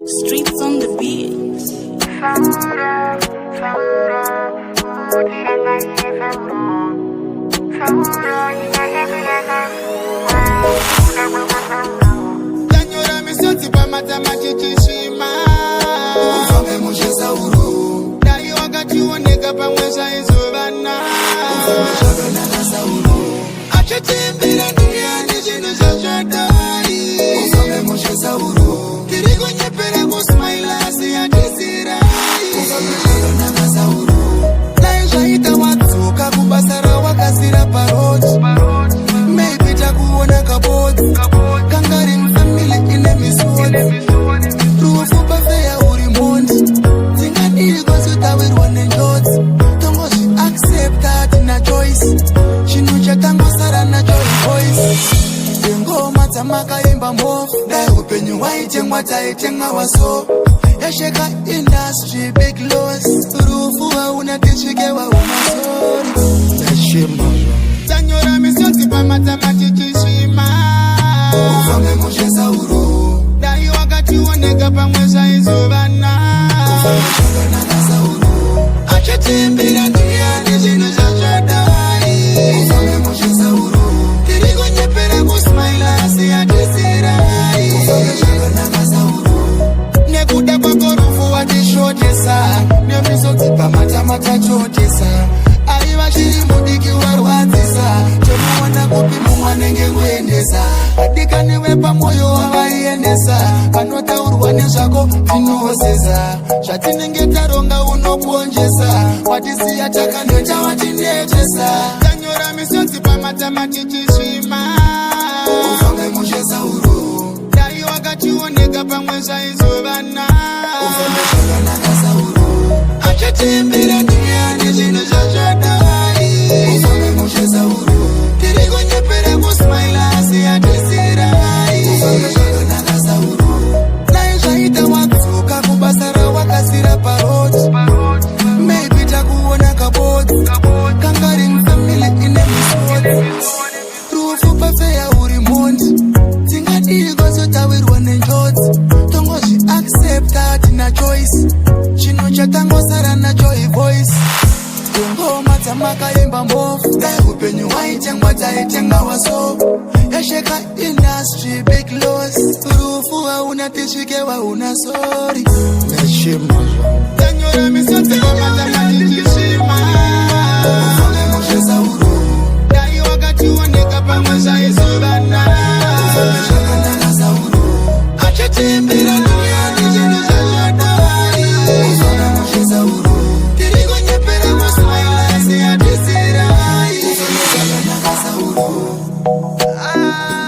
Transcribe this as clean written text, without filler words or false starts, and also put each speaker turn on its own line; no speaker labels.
Streets on the beat.
Tanyora misoti pa matamatikishima
Ufame mujeza uru
Dai wakati uoneka pa mwesha izubana
Ufame shagana nasa uru
Achatimbira duniani jinu za jodai
Ufame mujeza uru
Kiriko nyepere kusmaila siya jisirai
Ufame shagana nasa uru
Naisha ita watsuka kubasara wakazira paroti Meipita kuona kaboti Kangari mfamili ine misodi Rufu pafeya uri mondi Zingadiri kosutawirwa nenjodzi Tongoshi accept that na choice Chinu chatango sara na choice voice Ngoma tamaka imba mbofu Dai upenyu waitengwa taitenga waso Yasheka industry big loss Rufu hauna tishike wa umasori
Nashima
Tanyora misoti pa matamatikishima
Ufame mujeza uru
Dai wakati uoneka pa mwesha izubana
Ufame shagana nasa uru
Achatimbira duniani jinu za jodai
Ufame mujeza uru
Kiriko nyepere kusmaila siya jisirai
Ufame shagana nasa uru
Nekuda kwa korufu watishotesa Nemisoti pa matamata-chotesa Aiva shiri mudiki warwadzisa Chomuona kupi mumwanenge kuendesa Adikaniwe pa moyo wavaiendesa Panotaurwa nezvako vinosesa Zvatinenge taronga unoponjesa Watisiya takandoita watinetesa Tanyora misodzi pa matamatikishima
Ufame mujeza uru
Dai wakati uoneka pa mwesha izubana
Ufame shagana nasa uru
Achatimbira duniani jinu za jodai
Ufame mujeza uru
Kiriko nyepere kusmaila siya jisirai
Ufame shagana nasa uru
Naishaita watsuka kubasara wakazira paroti Meipita kuona kaboti Kangari mfamili ine misodi Rufu pafeya uri mondi Zingadiri kosutawirwa nenjodzi Tongoshi accept that na choice Chino chatango sara na joy voice Ngoma tamaka imba mbofu Dai upenyu waitengwa taitenga waso Yasheka industry big loss Rufu hauna tishike wa una sorry
Nashima
Tanyora misoti pa matamatikishima
Ufame mujeza uru
Dai wakati uoneka pa mwesha izubana
Ufame shagana nasa uru
Achatimbira duniani jinu za jodai
Ufame mujeza uru
Kiriko nyepere kusmaila siya jisirai
Ufame shagana nasa uru
Ah